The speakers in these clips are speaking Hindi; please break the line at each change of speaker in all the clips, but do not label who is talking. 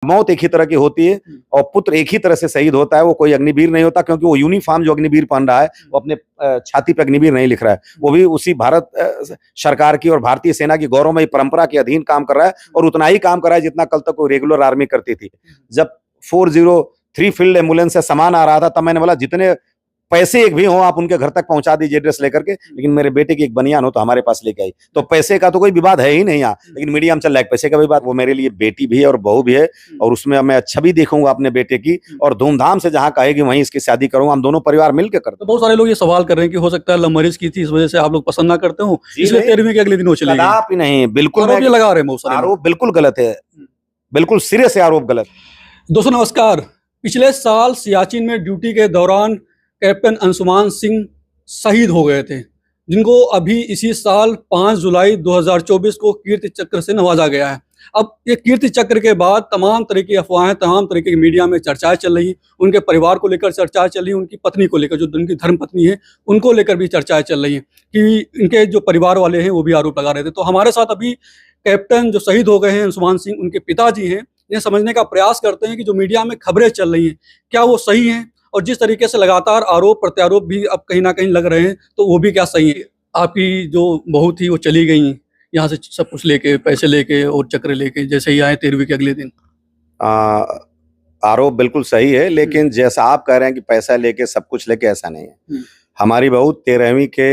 मौत एक ही तरह की होती है और पुत्र एक ही तरह से शहीद होता है, वो कोई अग्निवीर नहीं होता, क्योंकि वो यूनिफॉर्म जो अग्निवीर पहन रहा है वो अपने छाती पे अग्निवीर नहीं लिख रहा है, वो भी उसी भारत सरकार की और भारतीय सेना की गौरवमयी परंपरा के अधीन काम कर रहा है और उतना ही काम कर रहा है जितना कल तक वो रेगुलर आर्मी करती थी। जब 403 फील्ड एम्बुलेंस से सामान आ रहा था तब मैंने बोला जितने पैसे एक भी हो आप उनके घर तक पहुंचा दीजिए एड्रेस लेकर के, लेकिन मेरे बेटे की एक बनियान हो तो हमारे पास लेके आई। तो पैसे का तो कोई विवाद है ही नहीं यहाँ, लेकिन मीडिया में चल रहा है पैसे का विवाद। वो मेरे लिए बेटी भी है और बहू भी है और उसमें मैं अच्छा भी देखूंगा अपने बेटे की और धूमधाम से जहाँ कहेगी वहीं इसकी शादी करूंगा, हम दोनों परिवार मिलकर करते।
तो बहुत सारे लोग ये सवाल कर रहे हैं कि हो सकता है लव मैरिज की थी, इस वजह से आप लोग पसंद ना करते हो, इसलिए 13वीं के अगले दिन वो चले गए।
कदापि नहीं, बिल्कुल
आरोप ये लगा रहे हैं बहुत सारे
आरोप बिल्कुल गलत है, बिल्कुल सिरे से आरोप गलत।
दोस्तों नमस्कार। पिछले साल सियाचिन में ड्यूटी के दौरान कैप्टन अंशुमान सिंह शहीद हो गए थे, जिनको अभी इसी साल 5 जुलाई 2024 को कीर्ति चक्र से नवाजा गया है। अब ये कीर्ति चक्र के बाद तमाम तरह की अफवाहें, तमाम तरह की मीडिया में चर्चाएं चल रही, उनके परिवार को लेकर चर्चाएं चल रही, उनकी पत्नी को लेकर, जो उनकी धर्मपत्नी है उनको लेकर भी चर्चाएं चल रही हैं कि इनके जो परिवार वाले हैं वो भी आरोप लगा रहे थे। तो हमारे साथ अभी कैप्टन जो शहीद हो गए हैं अंशुमान सिंह, उनके पिताजी हैं, ये समझने का प्रयास करते हैं कि जो मीडिया में खबरें चल रही हैं क्या वो सही हैं, और जिस तरीके से लगातार आरोप प्रत्यारोप भी अब कहीं ना कहीं लग रहे हैं तो वो भी क्या सही है। आपकी जो बहू थी वो चली गई यहाँ से सब कुछ लेके, पैसे लेके और चक्र लेके, जैसे ही आए 13वीं के अगले दिन।
आरोप बिल्कुल सही है, लेकिन जैसा आप कह रहे हैं कि पैसा लेके सब कुछ लेके, ऐसा नहीं है। हमारी बहू 13वीं के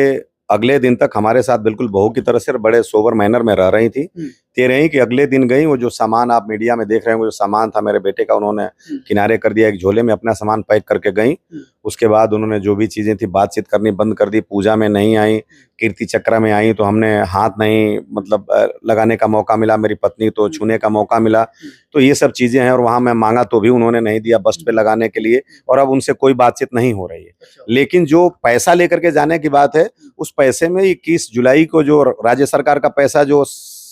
अगले दिन तक हमारे साथ बिल्कुल बहू की तरह से बड़े सोबर मैनर में रह रही थी। 13वीं के अगले दिन गई, वो जो सामान आप मीडिया में देख रहे हैं, वो जो सामान था मेरे बेटे का, उन्होंने किनारे कर दिया, एक झोले में अपना सामान पैक करके गई। उसके बाद उन्होंने जो भी चीजें थी बातचीत करनी बंद कर दी, पूजा में नहीं आई, कीर्ति चक्र में आई तो हमने हाथ नहीं मतलब लगाने का मौका मिला, मेरी पत्नी तो छूने का मौका मिला। तो ये सब चीजें हैं और वहां मैं मांगा तो भी उन्होंने नहीं दिया बस्ट पे लगाने के लिए, और अब उनसे कोई बातचीत नहीं हो रही है। लेकिन जो पैसा लेकर के जाने की बात है, उस पैसे में 21 जुलाई को जो राज्य सरकार का पैसा जो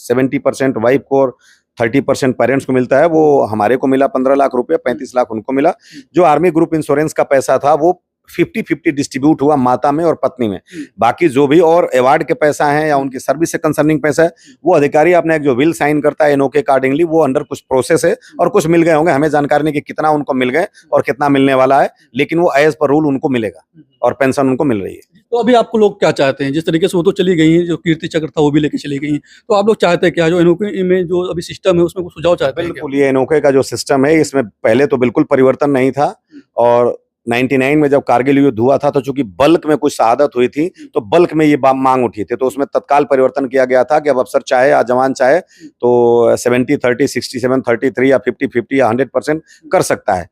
70% वाइफ को और 30% पेरेंट्स को मिलता है, वो हमारे को मिला 15 लाख रुपए, 35 लाख उनको मिला। जो आर्मी ग्रुप इंश्योरेंस का पैसा था वो 50-50 डिस्ट्रीब्यूट हुआ माता में और पत्नी में। बाकी जो भी और अवार्ड के पैसा है या उनकी सर्विस से कंसर्निंग पैसा है, वो अधिकारी अपने एक जो विल साइन करता है एनओ के अकॉर्डिंगली, वो अंडर कुछ प्रोसेस है और कुछ मिल गए होंगे, हमें जानकारी नहीं कि कितना उनको मिल गए और कितना मिलने वाला है, लेकिन वो एज पर रूल उनको मिलेगा और पेंशन उनको मिल रही है।
तो अभी आपको लोग क्या चाहते हैं? जिस तरीके से वो तो चली गई हैं, जो कीर्ति चक्र था वो भी लेके चली गई हैं, तो आप लोग चाहते हैं क्या, जो एनओके में जो अभी सिस्टम है उसमें कुछ सुझाव चाहते हैं?
बिल्कुल, ये एनओके का जो सिस्टम है इसमें पहले तो बिल्कुल परिवर्तन नहीं था, और 99 में जब कारगिल युद्ध हुआ था तो चूंकि बल्क में कुछ शहादत हुई थी तो बल्क में ये मांग उठी थी, तो उसमें तत्काल परिवर्तन किया गया था कि अब अफसर चाहे या जवान चाहे तो 70-30, 67-33 या 50-50 या 100% कर सकता है।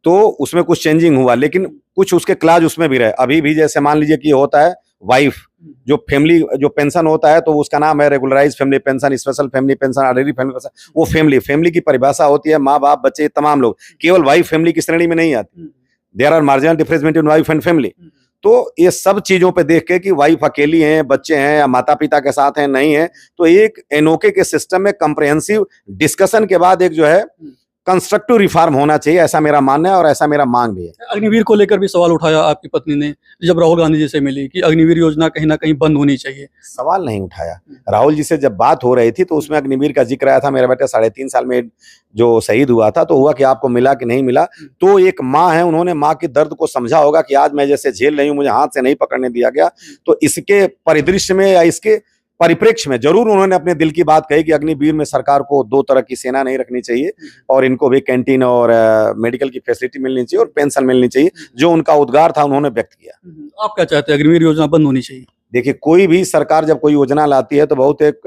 तो उसमें कुछ चेंजिंग हुआ, लेकिन कुछ उसके क्लाज उसमें भी रहे। अभी भी जैसे मान लीजिए कि होता है वाइफ जो फैमिली जो पेंशन होता है तो उसका नाम है regularise family pension, special family pension, ordinary family pension. वो फैमिली की परिभाषा होती है माँ बाप बच्चे तमाम लोग, केवल वाइफ फैमिली की श्रेणी में नहीं आती। There are marginal difference between wife and family. तो ये सब चीजों पे देख के कि वाइफ अकेली है, बच्चे हैं या माता पिता के साथ हैं, नहीं है, तो एक एनओके के सिस्टम में कंप्रिहेंसिव डिस्कशन के बाद एक जो है कंस्ट्रक्टिव रिफॉर्म होना चाहिए, ऐसा मेरा मानना है और ऐसा मेरा मांग भी है।
अग्निवीर को लेकर भी सवाल उठाया आपकी पत्नी ने जब राहुल गांधी जी से मिली कि अग्निवीर योजना कहीं ना कहीं बंद होनी चाहिए।
सवाल नहीं उठाया। राहुल जी से जब बात हो रही थी तो उसमें अग्निवीर का जिक्र आया था। मेरा बेटा 3.5 साल में जो शहीद हुआ था तो हुआ कि आपको मिला कि नहीं मिला। तो एक माँ है, उन्होंने माँ के दर्द को समझा होगा कि आज मैं जैसे झेल रही हूँ, मुझे हाथ से नहीं पकड़ने दिया गया, तो इसके परिदृश्य में या इसके परिप्रेक्ष्य में जरूर उन्होंने अपने दिल की बात कही कि अग्निवीर में सरकार को 2 तरह की सेना नहीं रखनी चाहिए और इनको भी कैंटीन और मेडिकल की फैसिलिटी मिलनी चाहिए और पेंशन मिलनी चाहिए। जो उनका उद्गार था उन्होंने व्यक्त किया।
आप क्या चाहते हैं? अग्निवीर योजना बंद होनी चाहिए?
देखिए, कोई भी सरकार जब कोई योजना लाती है तो बहुत एक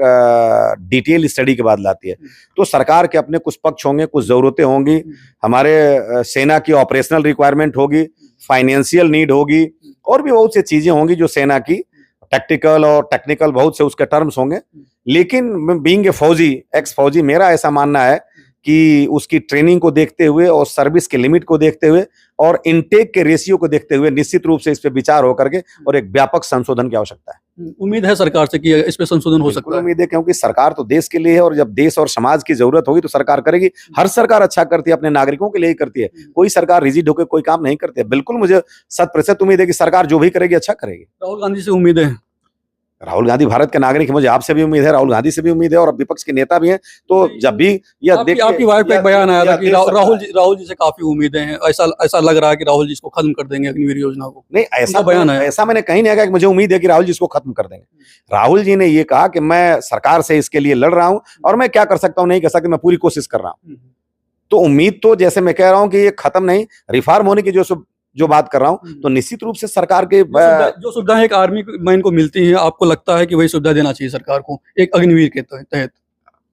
डिटेल स्टडी के बाद लाती है। तो सरकार के अपने कुछ पक्ष होंगे, कुछ जरूरतें होंगी, हमारे सेना की ऑपरेशनल रिक्वायरमेंट होगी, फाइनेंशियल नीड होगी, और भी बहुत सी चीजें होंगी जो सेना की टैक्टिकल और टेक्निकल बहुत से उसके टर्म्स होंगे। लेकिन बीइंग ए फौजी, एक्स फौजी, मेरा ऐसा मानना है कि उसकी ट्रेनिंग को देखते हुए और सर्विस के लिमिट को देखते हुए और इनटेक के रेशियो को देखते हुए निश्चित रूप से इस पे विचार होकर के और एक व्यापक संशोधन की आवश्यकता है।
उम्मीद है सरकार से कि इस पे संशोधन हो सकता है?
उम्मीद है, क्योंकि सरकार तो देश के लिए है और जब देश और समाज की जरूरत होगी तो सरकार करेगी। हर सरकार अच्छा करती है, अपने नागरिकों के लिए ही करती है। कोई सरकार रिजिड होकर कोई काम नहीं करती है। बिल्कुल मुझे 100% उम्मीद है कि सरकार जो भी करेगी अच्छा करेगी।
राहुल गांधी से उम्मीद है?
राहुल गांधी भारत के नागरिक हैं, मुझे आपसे भी उम्मीद है, राहुल गांधी से भी उम्मीद है, और विपक्ष के नेता भी हैं। तो जब भी
आपकी वाइफ पे एक बयान आया था कि राहुल जी से काफी उम्मीदें हैं, ऐसा लग रहा है कि राहुल जी इसको खत्म कर देंगे अग्निवीर योजना को।
नहीं, ऐसा बयान है, ऐसा मैंने कहीं नहीं कहा कि मुझे उम्मीद है कि राहुल जी इसको खत्म कर देंगे। राहुल जी ने ये कहा कि मैं सरकार से इसके लिए लड़ रहा हूं, और मैं क्या कर सकता हूं नहीं कर सकता, मैं पूरी कोशिश कर रहा हूं। तो उम्मीद तो जैसे मैं कह रहा हूं कि ये खत्म नहीं, रिफॉर्म होने की जो बात कर रहा हूं, तो निश्चित रूप से सरकार के
जो सुविधाएं एक आर्मी मैन को मिलती हैं, आपको लगता है कि वही सुविधा देना चाहिए सरकार को एक अग्निवीर के तहत?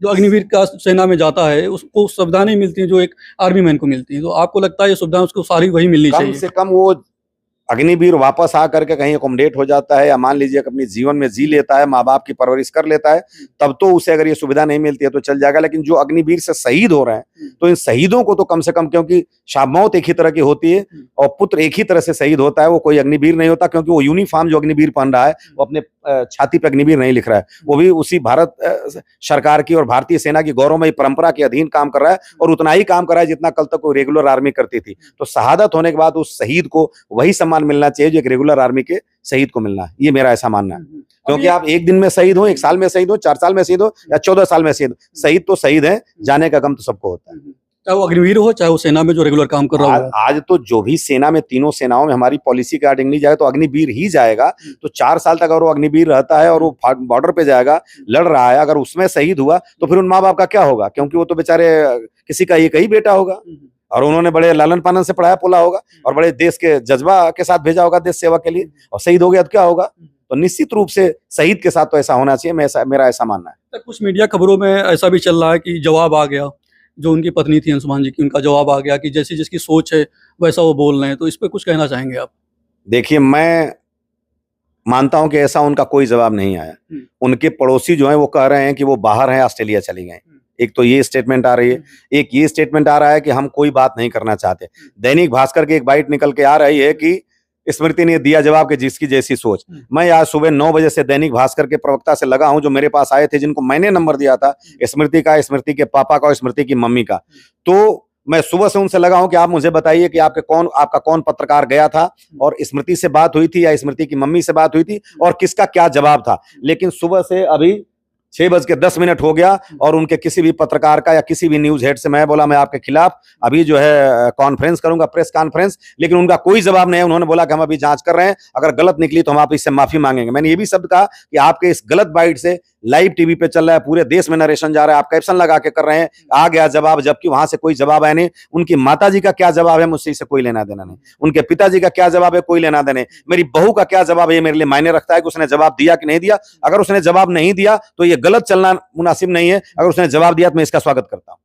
जो अग्निवीर का सेना में जाता है उसको सुविधा नहीं मिलती है जो एक आर्मी मैन को मिलती है, तो आपको लगता है ये सुविधा उसको सारी वही मिलनी चाहिए?
कम से कम वो अग्निवीर वापस आकर के कहीं अकोमोडेट हो जाता है, या मान लीजिए अपनी जीवन में जी लेता है, माँ बाप की परवरिश कर लेता है, तब तो उसे अगर ये सुविधा नहीं मिलती है तो चल जाएगा। लेकिन जो अग्निवीर से शहीद हो रहे हैं, तो इन शहीदों को तो कम से कम, क्योंकि मौत एक ही तरह की होती है और पुत्र एक ही तरह से शहीद होता है, वो कोई अग्निवीर नहीं होता, क्योंकि वो यूनिफॉर्म जो अग्निवीर पहन रहा है वो अपने छाती पे अग्निवीर नहीं लिख रहा है, वो भी उसी भारत सरकार की और भारतीय सेना की गौरवमयी परंपरा के अधीन काम कर रहा है, और उतना ही काम कर रहा है जितना कल तक वो रेगुलर आर्मी करती थी। तो शहादत होने के बाद उस शहीद को वही सम्मान मिलना चाहिए जो एक रेगुलर आर्मी के शहीद को मिलना है। ये मेरा ऐसा मानना है, क्योंकि आप एक दिन में शहीद हो, 1 साल में शहीद हो, 4 साल में शहीद हो, या 14 साल में शहीद, शहीद तो शहीद है, जाने का गम तो सबको होता है,
चाहे वो अग्निवीर हो चाहे वो सेना में जो रेगुलर काम कर रहा हो।
आज तो जो भी सेना में, तीनों सेनाओं में हमारी पॉलिसी के अकॉर्डिंग जाए तो अग्निवीर ही जाएगा। तो 4 साल तक अगर वो अग्निवीर रहता है और वो बॉर्डर पे जाएगा, लड़ रहा है, अगर उसमें शहीद हुआ तो फिर उन माँ बाप का क्या होगा? क्योंकि वो तो बेचारे किसी का एक ही बेटा होगा, और उन्होंने बड़े लालन पालन से पढ़ाया पोला होगा, और बड़े देश के जज्बा के साथ भेजा होगा देश सेवा के लिए, और शहीद हो गया तो क्या होगा? तो निश्चित रूप से शहीद के साथ तो ऐसा होना चाहिए, मेरा ऐसा मानना है।
कुछ मीडिया खबरों में ऐसा भी चल रहा है कि जवाब आ गया, जो उनकी पत्नी थी अंशुमान जी की, उनका जवाब आ गया कि जैसी जिसकी सोच है वैसा वो बोल रहे हैं, तो इस पे कुछ कहना चाहेंगे आप?
देखिए, मैं मानता हूं कि ऐसा उनका कोई जवाब नहीं आया। उनके पड़ोसी जो हैं वो कह रहे हैं कि वो बाहर हैं, ऑस्ट्रेलिया चली गए। एक तो ये स्टेटमेंट आ रही है, एक ये स्टेटमेंट आ रहा है कि हम कोई बात नहीं करना चाहते। दैनिक भास्कर की एक बाइट निकल के आ रही है कि स्मृति ने दिया जवाब कि जिसकी जैसी सोच। मैं आज सुबह 9 बजे से दैनिक भास्कर के प्रवक्ता से लगा हूं, जो मेरे पास आए थे, जिनको मैंने नंबर दिया था, स्मृति का, स्मृति के पापा का और स्मृति की मम्मी का। तो मैं सुबह से उनसे लगा हूं कि आप मुझे बताइए कि आपका कौन पत्रकार गया था, और स्मृति से बात हुई थी या स्मृति की मम्मी से बात हुई थी, और किसका क्या जवाब था। लेकिन सुबह से अभी 6:10 हो गया, और उनके किसी भी पत्रकार का या किसी भी न्यूज हेड से मैं बोला मैं आपके खिलाफ अभी जो है कॉन्फ्रेंस करूंगा, प्रेस कॉन्फ्रेंस, लेकिन उनका कोई जवाब नहीं है। उन्होंने बोला कि हम अभी जांच कर रहे हैं, अगर गलत निकली तो हम आप इससे माफी मांगेंगे। मैंने ये भी शब्द कहा कि आपके इस गलत बाइट से लाइव टीवी पे चल रहा है, पूरे देश में नरेशन जा रहा है, आप कैप्शन लगा के कर रहे हैं, आ गया जवाब, जबकि वहां से कोई जवाब आया नहीं। उनकी माताजी का क्या जवाब है, मुझसे इससे कोई लेना देना नहीं। उनके पिताजी का क्या जवाब है, कोई लेना देना नहीं। मेरी बहू का क्या जवाब है, ये मेरे लिए मायने रखता है कि उसने जवाब दिया कि नहीं दिया। अगर उसने जवाब नहीं दिया तो ये गलत चलना मुनासिब नहीं है, अगर उसने जवाब दिया तो मैं इसका स्वागत करता हूँ।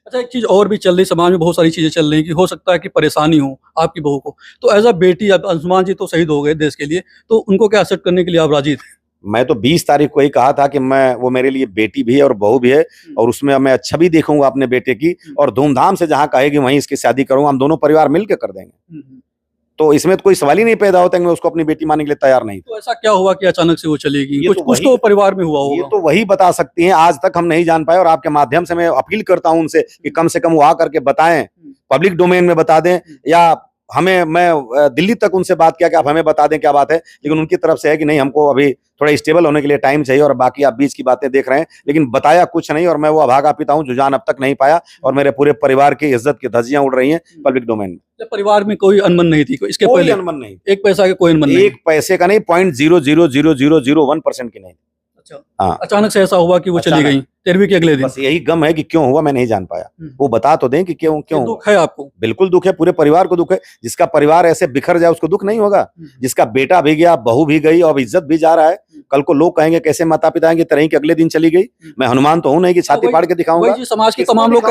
अच्छा, एक चीज और भी चल रही, समाज में बहुत सारी चीजें चल रही कि हो सकता है कि परेशानी हो आपकी बहू को, तो एज अ बेटी, अब अंशुमान जी तो शहीद हो गए देश के लिए, तो उनको क्या एक्सेप्ट करने के लिए आप राजी थे?
मैं तो 20 तारीख को ही कहा था कि वो मेरे लिए बेटी भी है और बहू भी है, और उसमें मैं अच्छा भी देखूंगा अपने बेटे की, और धूमधाम से जहां कहेगी वहीं इसकी शादी करूंगा। हम दोनों परिवार मिलकर कर देंगे। तो इसमें तो कोई सवाल ही नहीं पैदा होता कि मैं उसको अपनी बेटी मानने के लिए तैयार नहीं।
तो ऐसा क्या हुआ कि अचानक से वो चलेगी? कुछ तो परिवार में हुआ होगा।
ये तो वही बता सकती हैं, आज तक हम नहीं जान पाए, और आपके माध्यम से मैं अपील करता हूं उनसे कि कम से कम वो आकर के बताएं, पब्लिक डोमेन में बता दें, या मैं दिल्ली तक उनसे बात किया कि आप हमें बता दें क्या बात है, लेकिन उनकी तरफ से है कि नहीं, हमको अभी थोड़ा स्टेबल होने के लिए टाइम चाहिए, और बाकी आप बीच की बातें देख रहे हैं, लेकिन बताया कुछ नहीं। और मैं वो अभागा पिता हूं जो जान अब तक नहीं पाया, और मेरे पूरे परिवार की इज्जत की धज्जियां उड़ रही हैं पब्लिक डोमेन में।
परिवार में कोई अनबन नहीं थी इसके पहले?
अनबन नहीं,
एक पैसा का कोई अनबन नहीं,
एक पैसे का नहीं, 0.00001% की नहीं।
अच्छा, हाँ, अचानक से ऐसा हुआ कि वो चली गई 13वीं के अगले दिन?
बस यही गम है कि क्यों हुआ, मैं नहीं जान पाया। वो बता तो दें कि क्यों।
दुख है आपको?
बिल्कुल दुख है, पूरे परिवार को दुख है। जिसका परिवार ऐसे बिखर जाए उसको दुख नहीं होगा? जिसका बेटा भी गया, बहू भी गई, और इज्जत भी जा रहा है, कल को लोग कहेंगे कैसे माता पिता हैं कि तरह के अगले दिन चली गई। मैं हनुमान तो हूं नहीं कि छाती फाड़ के दिखाऊंगा।
समाज के तमाम लोग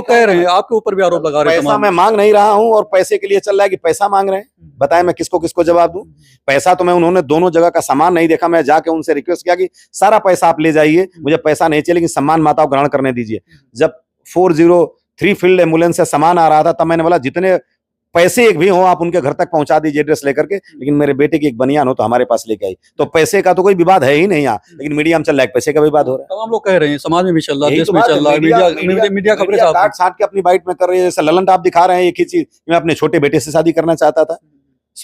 कह रहे हैं, आपके ऊपर भी आरोप लगा रहे हैं।
पैसा मैं मांग नहीं रहा हूं, और पैसे के लिए चल रहा है कि पैसा मांग रहे हैं। बताएं मैं किसको किसको जवाब दूं? पैसा तो मैं, उन्होंने दोनों जगह का सामान नहीं देखा, मैं जाके उनसे रिक्वेस्ट किया कि सारा पैसा आप ले जाइए, मुझे पैसा नहीं चाहिए, लेकिन सम्मान माता को ग्रहण करने दीजिए। जब 403 फील्ड एम्बुलेंस से सामान आ रहा था, तब मैंने बोला जितने पैसे एक भी हो आप उनके घर तक पहुंचा दीजिए एड्रेस लेकर के, लेकिन मेरे बेटे की एक बनियान हो तो हमारे पास लेके आई। तो पैसे का तो कोई विवाद है ही नहीं यहाँ, लेकिन मीडिया में चल रहा है पैसे का विवाद हो रहा है।
तमाम लोग कह रहे हैं, समाज में भी चल रहा है, देश में चल रहा है, मीडिया खबरें
काट छाट के अपनी बाइट में कर रही है। जैसे ललन टाप दिखा रहे हैं एक ही चीज, मैं अपने छोटे बेटे से शादी करना चाहता था।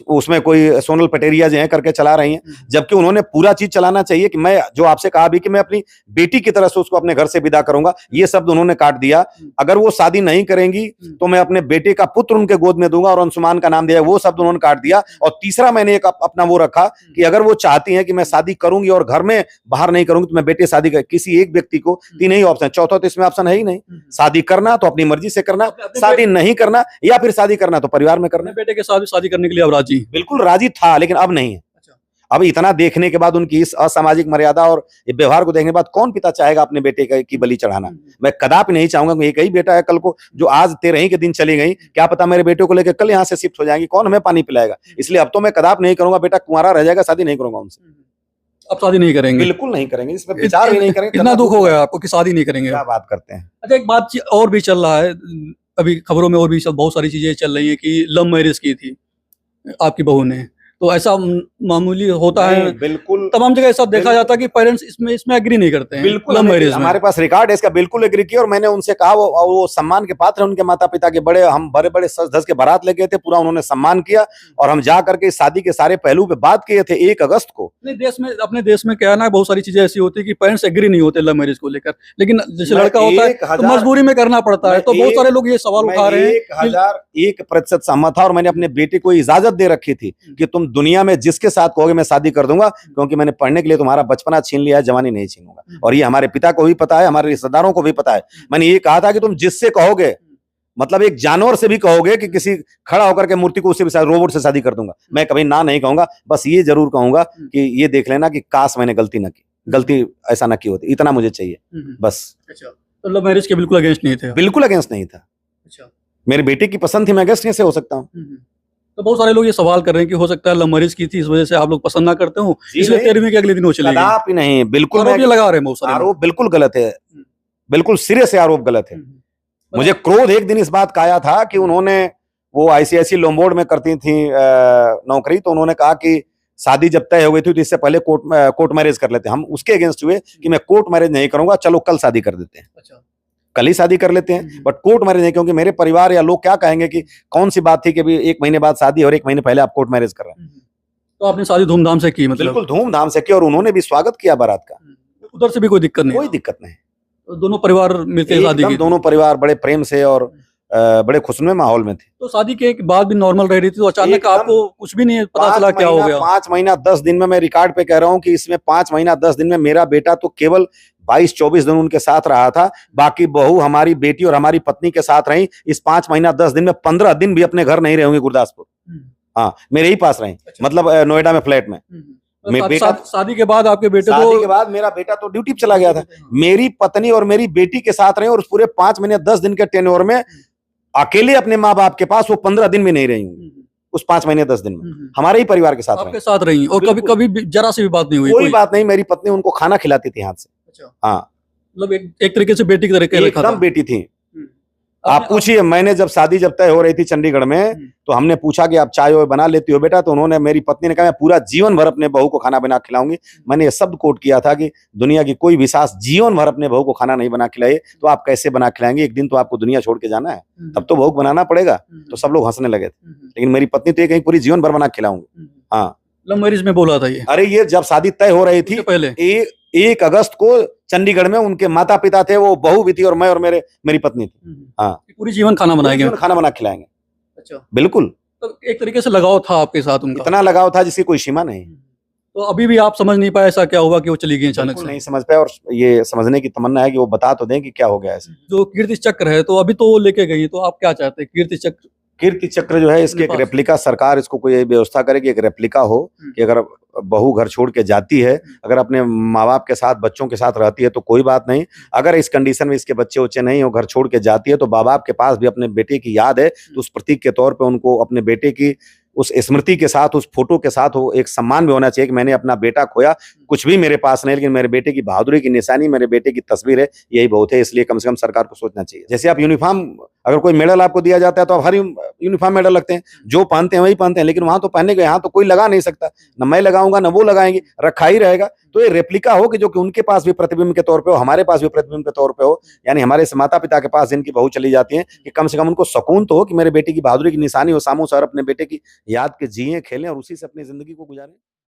उसमें कोई सोनल पटेरिया जो है करके चला रही हैं, जबकि उन्होंने पूरा चीज चलाना चाहिए कि मैं जो आपसे कहा भी कि मैं अपनी बेटी की तरह से उसको अपने घर से विदा करूंगा, ये शब्द उन्होंने काट दिया। अगर वो शादी नहीं करेंगी तो मैं अपने बेटे का पुत्र उनके गोद में दूंगा और अंशुमान का नाम दिया, वो शब्द उन्होंने काट दिया। और तीसरा मैंने एक अपना वो रखा कि अगर वो चाहती हैं कि मैं शादी करूंगी और घर में बाहर नहीं करूंगी तो मैं बेटे शादी कर, किसी एक व्यक्ति को तीन ही ऑप्शन, चौथा तो इसमें ऑप्शन है ही नहीं। शादी करना तो अपनी मर्जी से करना, शादी नहीं करना या फिर शादी करना तो परिवार में करना।
बेटे के साथ भी शादी करने के लिए अब राजी?
बिल्कुल राजी था, लेकिन अब नहीं है। अब इतना देखने के बाद, उनकी इस असामाजिक मर्यादा और व्यवहार को देखने के बाद कौन पिता चाहेगा अपने बेटे की बलि चढ़ाना। मैं कदापि नहीं चाहूंगा। एक ही बेटा है, कल को जो आज 13 के दिन चली गई, क्या पता मेरे बेटे को लेकर कल यहाँ से शिफ्ट हो जाएंगी, कौन हमें पानी पिलाएगा। इसलिए अब तो मैं कदापि नहीं करूंगा, बेटा कुंवारा रह जाएगा, शादी नहीं करूंगा उनसे।
अब शादी नहीं करेंगे?
बिल्कुल नहीं करेंगे, इसमें विचार भी नहीं करेंगे।
इतना दुख हो गया आपको कि शादी नहीं करेंगे?
क्या बात करते हैं।
अच्छा, एक बात और भी चल रहा है अभी खबरों में, और भी बहुत सारी चीजें चल रही है कि लव मैरिज की थी आपकी बहू ने, तो ऐसा मामूली होता है?
बिल्कुल
तमाम जगह ऐसा देखा जाता है कि पेरेंट्स इसमें एग्री नहीं करते हैं।
बिल्कुल
लव मैरिज में
हमारे पास रिकॉर्ड है इसका, बिल्कुल एग्री किया। और मैंने उनसे कहा, वो सम्मान के पात्र हैं उनके माता पिता के, हम बड़े बड़े सज धज के बारात लेके थे, पूरा उन्होंने सम्मान किया और हम जा करके इस शादी के सारे पहलू पे बात किए थे 1 अगस्त को।
अपने देश में क्या है ना, बहुत सारी चीजें ऐसी होती है कि पेरेंट्स एग्री नहीं होते लव मैरिज को लेकर, लेकिन जैसे लड़का होता है तो मजबूरी में करना पड़ता है। तो बहुत सारे लोग ये सवाल उठा रहे हैं।
1001% सहमत था और मैंने अपने बेटे को इजाजत दे रखी थी कि तुम दुनिया में जिसके साथ कहोगे मैं शादी कर दूंगा, क्योंकि मैंने पढ़ने के लिए तुम्हारा बचपना छीन लिया है, जवानी नहीं छीनूंगा। और ये हमारे पिता को भी पता है, हमारे रिश्तेदारों को भी पता है। मैंने ये कहा था कि तुम जिससे कहोगे, मतलब एक जानवर से भी कहोगे कि किसी खड़ा होकर के मूर्ति को, उससे भी रोबोट से शादी कर दूंगा, मैं कभी ना नहीं कहूंगा। बस ये जरूर कहूंगा कि ये देख लेना कि काश मैंने गलती न की, गलती ऐसा न की होती, इतना मुझे चाहिए बस।
अच्छा, तो लव मैरिज के बिल्कुल अगेंस्ट नहीं थे?
बिल्कुल अगेंस्ट नहीं था।
अच्छा,
मेरे बेटे की पसंद थी, मैं अगेंस्ट कैसे हो सकता हूँ।
तो बहुत सारे लोग ये सवाल कर रहे हैं कि हो सकता है लव मैरिज की थी, इस वजह से आप लोग पसंद ना करते हो, इसलिए 13वीं के अगले दिन वो चले गए।
कदापि नहीं, बिल्कुल
आरोप ये लगा रहे हैं बहुत सारे।
आरोप बिल्कुल गलत है, बिल्कुल सिरे से आरोप गलत है। मुझे क्रोध एक दिन इस बात का आया था कि उन्होंने, वो ICICI लोम्बोर्ड में करती थी नौकरी, तो उन्होंने कहा कि शादी जब तय हो गई थी तो इससे पहले कोर्ट मैरिज कर लेते हैं। हम उसके अगेंस्ट हुए कि मैं कोर्ट मैरिज नहीं करूंगा, चलो कल शादी कर देते हैं। अच्छा, कल ही शादी कर लेते हैं, बट कोर्ट मैरिज नहीं, क्योंकि मेरे परिवार या लोग क्या कहेंगे कि कौन सी बात थी कि अभी 1 महीने बाद शादी और 1 महीने पहले आप कोर्ट मैरिज कर रहे हैं।
तो आपने शादी धूमधाम से की? मतलब
बिल्कुल धूमधाम से की, और उन्होंने भी स्वागत किया बारात का।
उधर से भी कोई दिक्कत नहीं?
कोई दिक्कत नहीं,
तो दोनों परिवार मिलकर शादी की?
दोनों परिवार बड़े प्रेम से और बड़े खुशनुमे माहौल में थे।
तो शादी के बाद भी नॉर्मल रह रही थी, तो अचानक आपको कुछ भी नहीं पता चला क्या हो गया?
5 महीना 10 दिन में, मैं रिकॉर्ड पे कह रहा हूँ कि इसमें 5 महीना 10 दिन में मेरा बेटा तो केवल 22-24 दिन उनके साथ रहा था। बाकी बहू हमारी बेटी और हमारी पत्नी के साथ रही। इस 5 महीना 10 दिन में 15 दिन भी अपने घर नहीं रहे होंगे गुरदासपुर। हाँ, मेरे ही पास रही। मतलब नोएडा में फ्लैट में।
शादी के बाद आपके बेटे,
शादी के बाद मेरा बेटा तो ड्यूटी पे चला गया था। मेरी पत्नी और मेरी बेटी के साथ रहे, और उस पूरे 5 महीने 10 दिन के टेन्योर में अकेले अपने माँ बाप के पास वो 15 दिन भी नहीं रही होंगी। उस 5 महीने 10 दिन में हमारे ही परिवार के साथ
आपके साथ रही, और कभी जरा सी भी बात नहीं हुई?
कोई बात नहीं, मेरी पत्नी उनको खाना खिलाती थी हाथ से। हाँ,
मतलब एक तरीके से बेटी की तरह
एकदम बेटी थी। आप पूछिए, मैंने जब शादी तय हो रही थी चंडीगढ़ में, तो हमने पूछा कि आप चाय वाय बना लेती हो बेटा, तो उन्होंने, मेरी पत्नी ने कहा मैं पूरा जीवन भर अपने बहू को खाना बना खिलाऊंगी। मैंने ये शब्द कोट किया था कि दुनिया की कोई भी सास जीवन भर अपने बहू को खाना नहीं बना खिलाए तो आप कैसे बना खिलाएंगे, एक दिन तो आपको दुनिया छोड़ के जाना है, तब तो बहू को बनाना पड़ेगा। तो सब लोग हंसने लगे थे, लेकिन मेरी पत्नी तो ये कहीं पूरी जीवन भर बना खिलाऊंगी। हाँ,
लव मैरिज में बोला था ये?
अरे ये जब शादी तय हो रही थी पहले 1 अगस्त को चंडीगढ़ में, उनके माता पिता थे, वो बहू भी थी और मैं और मेरी पत्नी थी। हाँ,
पूरी जीवन खाना बनाएंगे,
खाना बना खिलाएंगे।
अच्छा,
बिल्कुल।
तो एक तरीके से लगाव था आपके साथ उनका?
इतना लगाव था जिसकी कोई सीमा नहीं।
तो अभी भी आप समझ नहीं पाए ऐसा क्या हुआ कि वो चली गई अचानक से?
नहीं समझ पाए, और ये समझने की तमन्ना है कि वो बता तो दें कि क्या हो गया ऐसे।
जो कीर्ति चक्र है, तो अभी तो वो लेके गई, तो आप क्या चाहते हैं?
कीर्ति चक्र जो है, इसकी एक रेप्लिका, सरकार इसको कोई व्यवस्था करे कि एक रेप्लिका हो, कि अगर बहू घर छोड़ के जाती है, अगर अपने माँ बाप के साथ बच्चों के साथ रहती है तो कोई बात नहीं, अगर इस कंडीशन में इसके बच्चे उच्चे नहीं हो, घर छोड़ के जाती है, तो माँ बाप के पास भी अपने बेटे की याद है, तो उस प्रतीक के तौर पे उनको अपने बेटे की उस स्मृति के साथ, उस फोटो के साथ वो एक सम्मान भी होना चाहिए कि मैंने अपना बेटा खोया, कुछ भी मेरे पास नहीं, लेकिन मेरे बेटे की बहादुरी की निशानी मेरे बेटे की तस्वीर है, यही बहुत है। इसलिए कम से कम सरकार को सोचना चाहिए। जैसे आप यूनिफॉर्म अगर कोई मेडल आपको दिया जाता है तो आप हर यूनिफॉर्म मेडल लगते हैं, जो पहनते हैं वही पहनते हैं, लेकिन वहां तो पहनने के यहाँ तो कोई लगा नहीं सकता, न मैं लगाऊंगा न वो लगाएंगे, रखा ही रहेगा। तो ये रेप्लिका हो कि जो कि उनके पास भी प्रतिबिंब के तौर पे हो, हमारे पास भी प्रतिबिंब के तौर पे हो, यानी हमारे माता पिता के पास जिनकी बहू चली जाती है कि कम से कम उनको सुकून तो हो कि मेरे बेटे की बहादुरी की निशानी हो, सामू सर अपने बेटे की याद के जिए खेलें और उसी से अपनी जिंदगी को गुजारें।